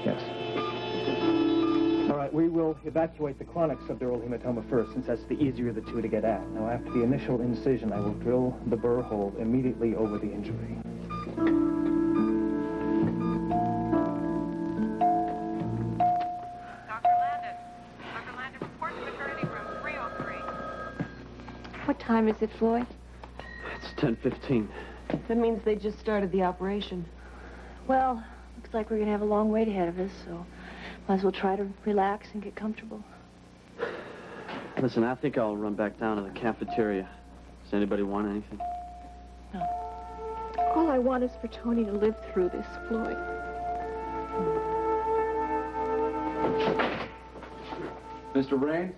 Yes. All right, we will evacuate the chronic subdural hematoma first, since that's the easier of the two to get at. Now, after the initial incision, I will drill the burr hole immediately over the injury. Dr. Landon, report to maternity room 303. What time is it, Floyd? It's 10:15. That means they just started the operation. Well, looks like we're going to have a long wait ahead of us, so might as well try to relax and get comfortable. Listen, I think I'll run back down to the cafeteria. Does anybody want anything? No. All I want is for Tony to live through this, Floyd. Mr. Raines?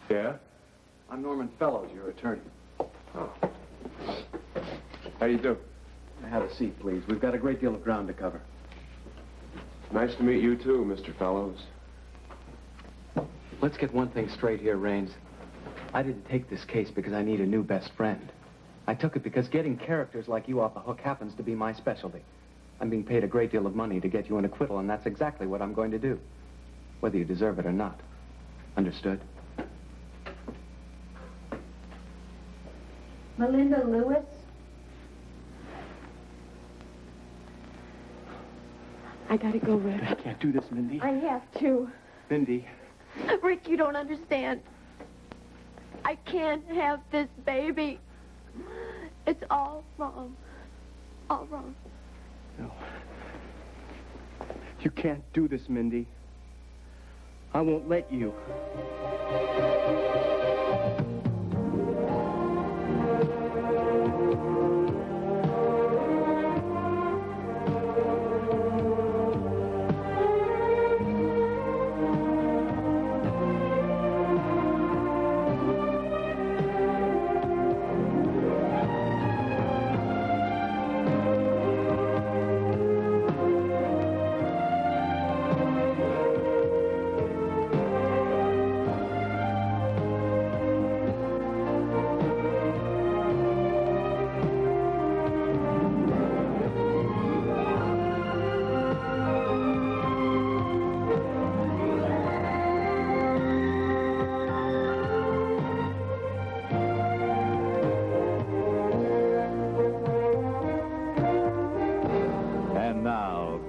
Yeah? I'm Norman Fellows, your attorney. Oh. How do you do? Have a seat, please. We've got a great deal of ground to cover. Nice to meet you, too, Mr. Fellows. Let's get one thing straight here, Raines. I didn't take this case because I need a new best friend. I took it because getting characters like you off the hook happens to be my specialty. I'm being paid a great deal of money to get you an acquittal, and that's exactly what I'm going to do, whether you deserve it or not. Understood? Melinda Lewis? I gotta go, Rick. I can't do this, Mindy. I have to. Mindy. Rick, you don't understand. I can't have this baby. It's all wrong. All wrong. No. You can't do this, Mindy. I won't let you.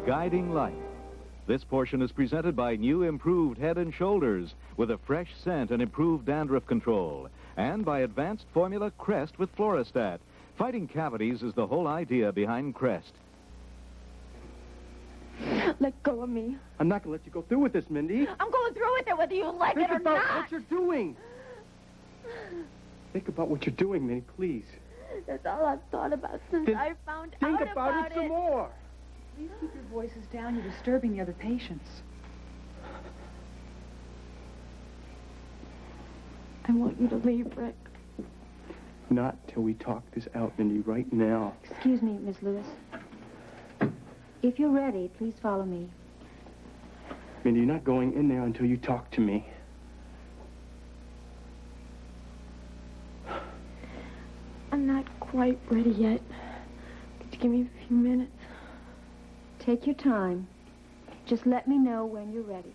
Guiding Light. This portion is presented by new improved Head and Shoulders with a fresh scent and improved dandruff control, and by advanced formula Crest with Floristat. Fighting cavities is the whole idea behind Crest. Let go of me. I'm not going to let you go through with this, Mindy. I'm going through with it whether you like Think it or about not. what you're doing. Think about what you're doing, Mindy, please. That's all I've thought about since Then I found Think out about it some more. Please keep your voices down. You're disturbing the other patients. I want you to leave, Rick. Not till we talk this out, Mindy, right now. Excuse me, Miss Lewis. If you're ready, please follow me. Mindy, you're not going in there until you talk to me. I'm not quite ready yet. Could you give me a few minutes? Take your time. Just let me know when you're ready.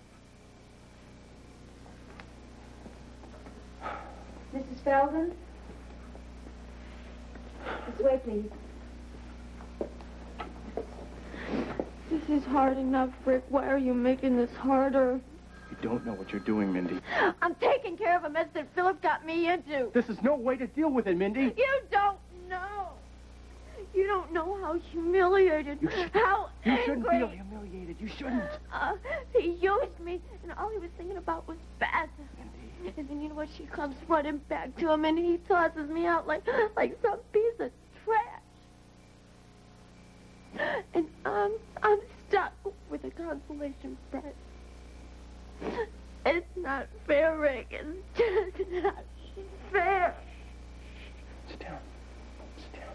Mrs. Feldman? This way, please. This is hard enough, Rick. Why are you making this harder? You don't know what you're doing, Mindy. I'm taking care of a mess that Philip got me into. This is no way to deal with it, Mindy. You don't know. You don't know how humiliated, how You angry. shouldn't feel humiliated. You shouldn't. He used me, and all he was thinking about was Beth. Mindy. And then you know what? She comes running back to him, and he tosses me out like some piece of trash. And I'm stuck with a consolation prize. It's not fair, Rick. It's just not fair. Sit down. Sit down.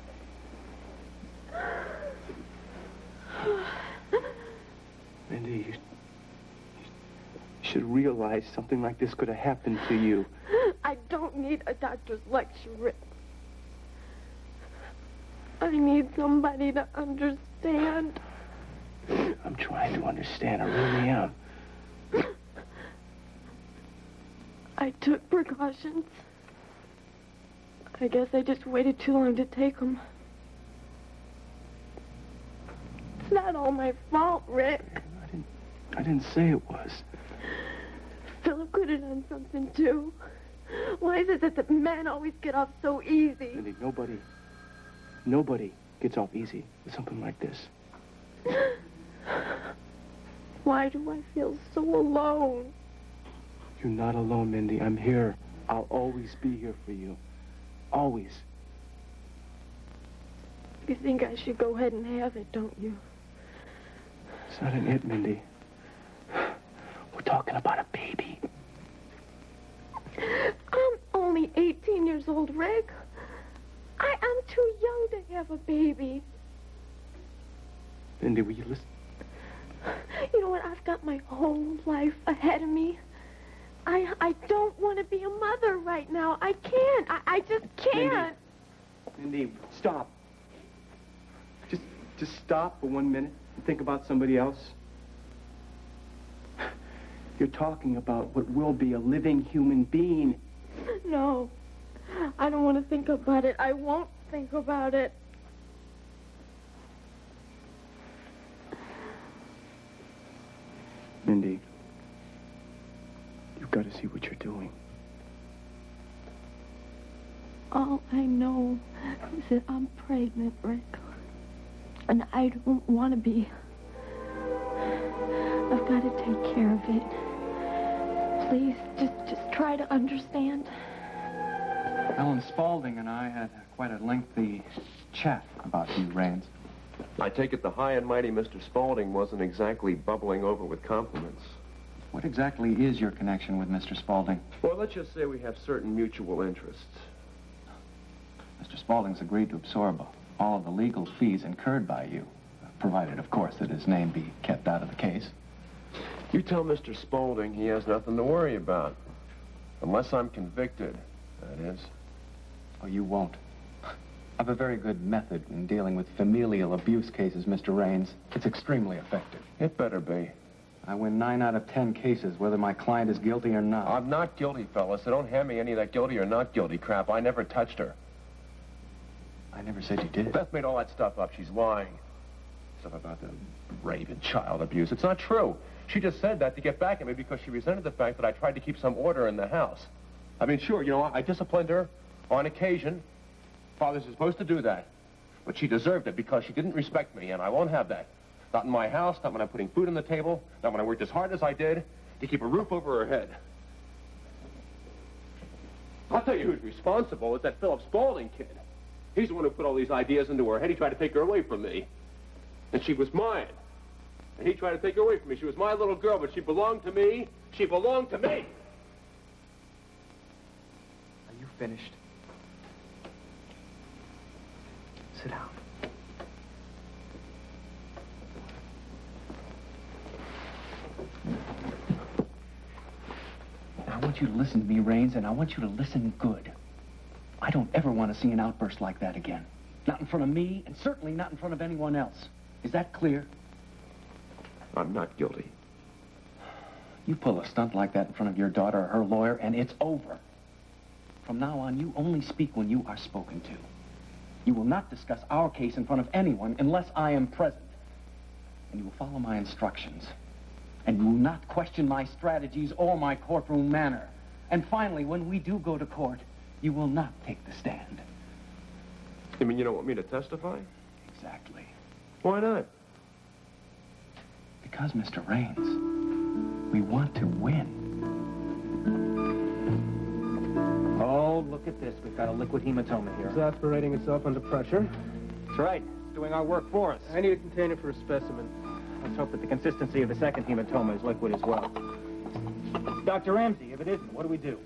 Mindy, you should realize something like this could have happened to you. I don't need a doctor's lecture, Rick. I need somebody to understand. I'm trying. trying to understand. I really am. I took precautions. I guess I just waited too long to take them. It's not all my fault, Rick. I didn't say it was. Philip could have done something, too. Why is it that the men always get off so easy? Mindy, nobody gets off easy with something like this. Why do I feel so alone? You're not alone, Mindy. I'm here. I'll always be here for you. Always. You think I should go ahead and have it, don't you? It's not an it, Mindy. We're talking about a baby. I'm only 18 years old, Rick. I'm too young to have a baby. Mindy, will you listen? You know what? I've got my whole life ahead of me. I don't want to be a mother right now. I can't. I just can't. Mindy, stop. Just stop for 1 minute and think about somebody else. You're talking about what will be a living human being. No. I don't want to think about it. I won't think about it. Mindy, you've got to see what you're doing. All I know is that I'm pregnant, Rick. And I don't want to be. I've got to take care of it. Please, just try to understand. Ellen Spaulding and I had quite a lengthy chat about you, Raines. I take it the high and mighty Mr. Spaulding wasn't exactly bubbling over with compliments. What exactly is your connection with Mr. Spaulding? Well, let's just say we have certain mutual interests. Mr. Spaulding's agreed to absorb all of the legal fees incurred by you, provided, of course, that his name be kept out of the case. You tell Mr. Spaulding he has nothing to worry about. Unless I'm convicted, that is. Oh, you won't. I have a very good method in dealing with familial abuse cases, Mr. Raines. It's extremely effective. It better be. I win 9 out of 10 cases, whether my client is guilty or not. I'm not guilty, fellas, so don't hand me any of that guilty or not guilty crap. I never touched her. I never said you did. Beth made all that stuff up. She's lying. Stuff about the rape and child abuse. It's not true. She just said that to get back at me because she resented the fact that I tried to keep some order in the house. I mean, sure, you know, I disciplined her on occasion. Fathers are supposed to do that. But she deserved it because she didn't respect me, and I won't have that. Not in my house, not when I'm putting food on the table, not when I worked as hard as I did to keep a roof over her head. I'll tell you who's responsible. It's that Philip Spaulding kid. He's the one who put all these ideas into her head. He tried to take her away from me. And she was mine. And he tried to take her away from me. She was my little girl, but she belonged to me. She belonged to me. Are you finished? Sit down. Now, I want you to listen to me, Raines, and I want you to listen good. I don't ever want to see an outburst like that again. Not in front of me, and certainly not in front of anyone else. Is that clear? I'm not guilty. You pull a stunt like that in front of your daughter or her lawyer, and it's over. From now on, you only speak when you are spoken to. You will not discuss our case in front of anyone unless I am present. And you will follow my instructions. And you will not question my strategies or my courtroom manner. And finally, when we do go to court, you will not take the stand. You mean you don't want me to testify? Exactly. Why not? Because, Mr. Raines, we want to win. Oh, look at this. We've got a liquid hematoma here. It's aspirating itself under pressure. That's right. It's doing our work for us. I need a container for a specimen. Let's hope that the consistency of the second hematoma is liquid as well. Dr. Ramsey, if it isn't, what do we do?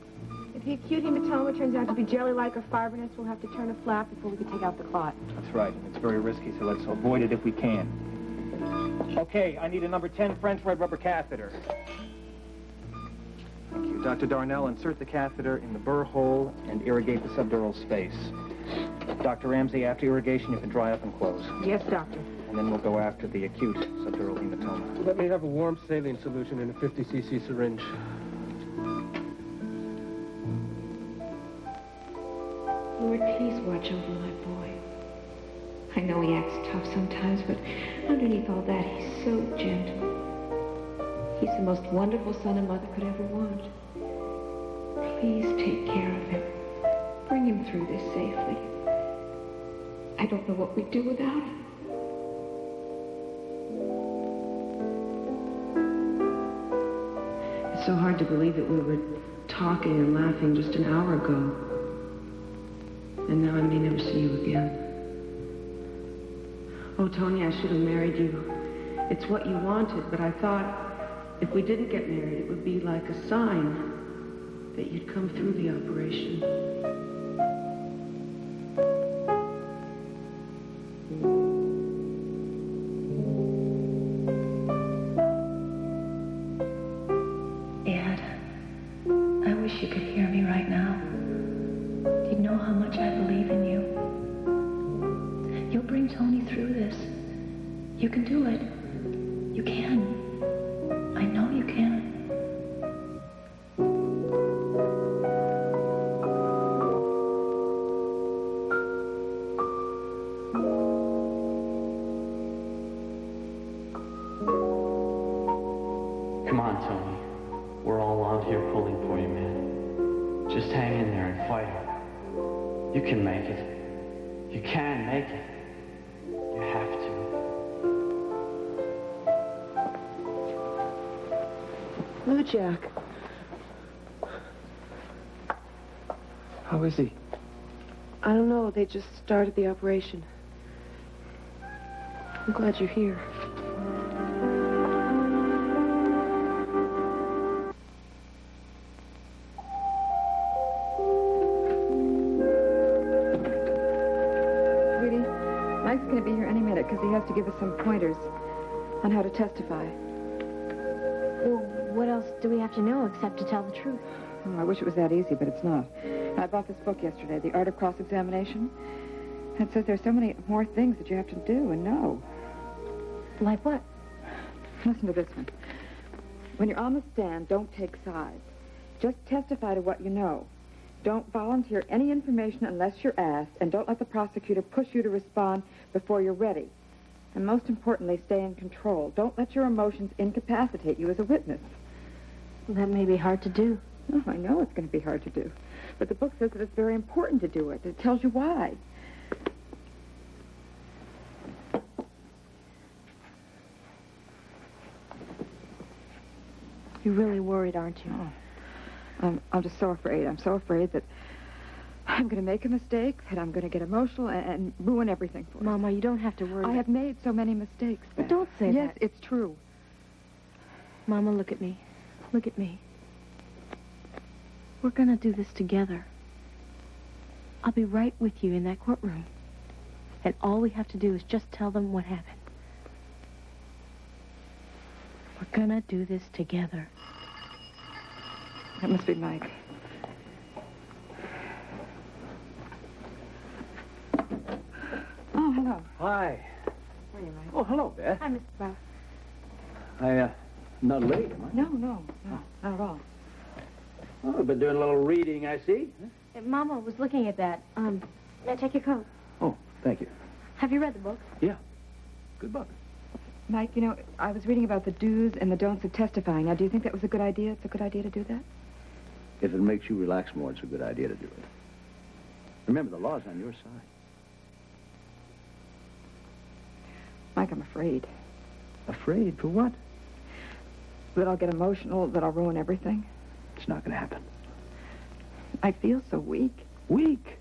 If the acute hematoma turns out to be jelly-like or fibrinous, we'll have to turn a flap before we can take out the clot. That's right. It's very risky, so let's avoid it if we can. Okay, I need a number 10 French red rubber catheter. Thank you. Dr. Darnell, insert the catheter in the burr hole and irrigate the subdural space. Dr. Ramsey, after irrigation, you can dry up and close. Yes, doctor. And then we'll go after the acute subdural hematoma. Let me have a warm saline solution in a 50cc syringe. Lord, please watch over my boy. I know he acts tough sometimes, but underneath all that, he's so gentle. He's the most wonderful son a mother could ever want. Please take care of him. Bring him through this safely. I don't know what we'd do without him. It's so hard to believe that we were talking and laughing just an hour ago. And now I may never see you again. Oh, Tony, I should have married you. It's what you wanted, but I thought if we didn't get married, it would be like a sign that you'd come through the operation. Ed, I wish you could hear me right now. You'd know how much I believe in you. You'll bring Tony through this. You can do it. You can. I know you can. Come on, Tony. We're all out here pulling for you, man. Just hang in there and fight it. You can make it. You can make it. You have to. Hello, Jack. How is he? I don't know. They just started the operation. I'm glad you're here. Sweetie, Mike's going to be here any minute because he has to give us some pointers on how to testify. Well, what else do we have to know except to tell the truth? Oh, I wish it was that easy, but it's not. I bought this book yesterday, The Art of Cross-Examination. And it says there's so many more things that you have to do and know. Like what? Listen to this one. When you're on the stand, don't take sides. Just testify to what you know. Don't volunteer any information unless you're asked, and don't let the prosecutor push you to respond before you're ready. And most importantly, stay in control. Don't let your emotions incapacitate you as a witness. Well, that may be hard to do. Oh, I know it's going to be hard to do. But the book says that it's very important to do it. It tells you why. You're really worried, aren't you? Oh. I'm just so afraid. I'm so afraid that I'm going to make a mistake, that I'm going to get emotional and ruin everything for us. Mama, you don't have to worry. I have made so many mistakes. But don't say that. Yes, it's true. Mama, look at me. Look at me. We're going to do this together. I'll be right with you in that courtroom. And all we have to do is just tell them what happened. We're going to do this together. That must be Mike. Oh, hello. Hi. How are you, Mike? Oh, hello, Beth. Hi, Mr. Brown. Not late, am I? No, not at all. Oh, I've been doing a little reading, I see. Mama was looking at that. May I take your coat? Oh, thank you. Have you read the book? Yeah. Good book. Mike, you know, I was reading about the do's and the don'ts of testifying. Now, do you think that was a good idea? It's a good idea to do that? If it makes you relax more, it's a good idea to do it. Remember, the law's on your side. Mike, I'm afraid. Afraid? For what? That I'll get emotional, that I'll ruin everything. It's not going to happen. I feel so weak. Weak?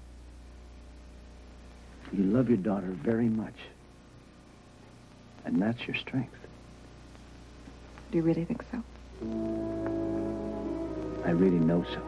You love your daughter very much. And that's your strength. Do you really think so? I really know so.